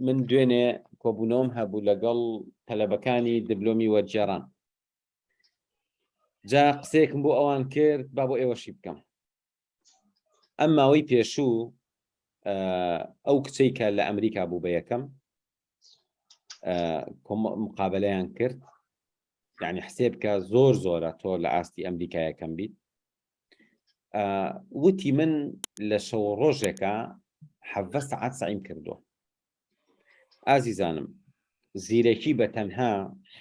من دوێنێ کۆبوونەوەم هەبوو لەگەڵ تەلەبەکانی دیبلۆمی وەرجێڕان جا قسەیەکم بۆ ئەوان کرد با بۆ ئێوەشی بکەم ئەم ماوەی پێشوو ئەو کچەی کە لە ئەمریکا بوو بە یەکەم مقابلەیان کرد یعنی حسێ بکە زۆر زۆرە تۆ لە ئاستی ئەمریکا یەکەم بیت وتی من لە شەو ڕۆژێکە 7 سەعات سعیم کردووە ئازیزانم زیرەکی بە تەنها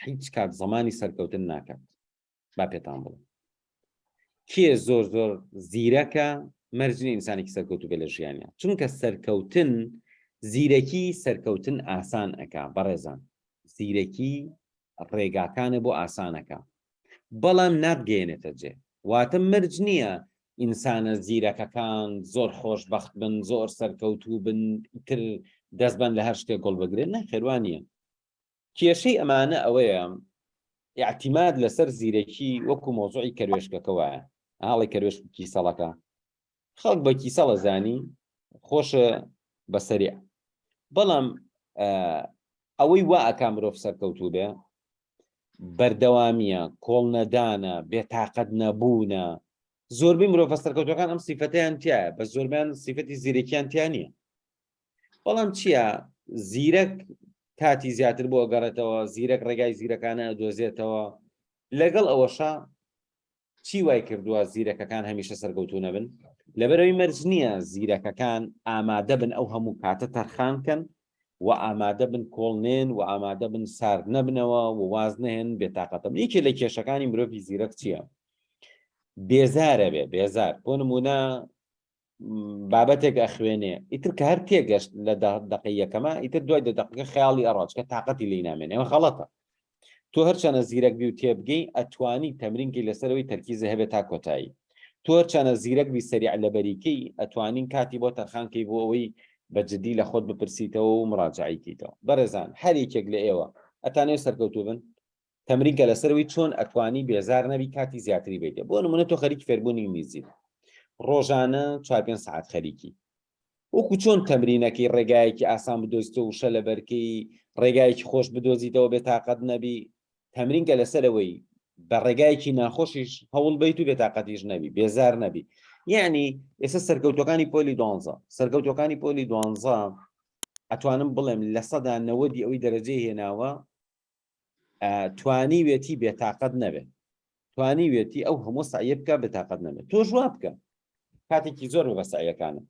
هیچ کات زمانی سەرکەوتن ناکات با پێتان بڵێ کێ زۆر زۆر زیرەکە مەرجنی ئینسانێکی سەرکەوتو بێ لە ژیانیا چونکە سەرکەوتن زیرەکی سەرکەوتن ئاسان ئەکا بەڕێزان زیرەکی ڕێگاکانە بۆ ئاسانەکە بەڵام نابگەێنێتە جێ واتە مەرج نییە ئینسانە زیرەکەکان زۆر خۆشبەخت بن زۆر سەرکەوتوو بن تر دەستبەن لە هەر شتێک گۆڵ بگرێن نەخێوانیە کێشەی ئەمانە ئەوەیە اعتیماد لەسەر زیرەکی وەکو مۆزوعی کەروێشکەکەوە هاڵی کەروێش کیسەڵەکە خەڵک بە کیسەڵە زانی خۆشە بەسەریع بەڵام ئەوەی وا ئەکا مرۆڤ سەرکەوتوو بێ بەردەوامیە کۆڵ نەدانە بێتاقەت نەبوونە زۆربەی مرۆڤ سەرکەوتوەکان ئەم سیفەتەیان تایە بە زۆربیان سیفەتی زیرەکیان تیا نییە بەڵام چییە زیرەک کاتی زیاتر بۆ گەڕێتەوە زیرەک ڕێگای زیرەکانە دۆزێتەوە لەگەڵ ئەوەشە چی وای کردووە زیرەکەکان هەمیشە سەرکەوتوو نەبن لەبەرەوەی مەرج نییە زیرەکەکان ئامادە بن ئەو هەموو کاتە تەرخانکەن و ئامادە بن کۆڵنێن و ئامادە بن سارد نەبنەوە و واز نەهێن بێتاقەتم یەکێ لە کێشەکانی مرۆڤی زیرەک چییە بێزارە بێ بێزار بۆ نمونە بابەتێک ئەخوێنێ ئیتر کە هەر تێگەشت لە دەقەی یەکەمە ئیتر دوای دەقەکە خەیاڵی ئەڕاج کە تااقەتی لی نامێنێ ئەوە غەڵەتە تۆ هەرچەنە زیرەک بی و تێبگەی ئەتوانی تەمرینکەی لەسەرەوەی تەرکیزە هەبێت تا کۆتایی تۆ هەرچەنە زیرەک بی سەریع لە بەریکەی ئەتوانین کاتی بۆ تەرخانکەی بۆ ئەوەی بەجددی لە خۆت بپرسیتەوە و مڕاجعیکەیتەوە بەڕێزان هەر یەکێک لە ئێوە ئەتانێت سەرکەوتوو بن تەمرینکە لەسەرەوەی چۆن ئەتوانی بێزار نەبی کاتی زیاتری بیتێ بۆ نمونە تۆ خەریکی فێربوونی میزیت ڕۆژانە 4-5 ساعت خەریکی وەکو چۆن تەمرینەکەی ڕێگایەکی ئاسان بدۆزیتەوە وشە لە بەرکەی ڕێگایەکی خۆش بدۆزیتەوە بێتاقەت نەبی تەمرینکە لەسەرەوەی بە ڕێگایەکی ناخۆشیش هەوڵ بیت و بێتاقەتیش نەبی بێزار نەبی یعنی ئێستا سەرکەوتەکانی پۆلی 12 سەرکەوتەکانی پۆلی 12 ئەتوانم بڵێم لە 90% ئەوەی دەرەجەی هێناوە توانی وێتی بێتاقەت نەبێت توانی وێتی ئەو هەموو سعیە بکە بێتاقەت نەبێت تۆ ژوا بکە کاتێکی زۆر بە سعیەکانە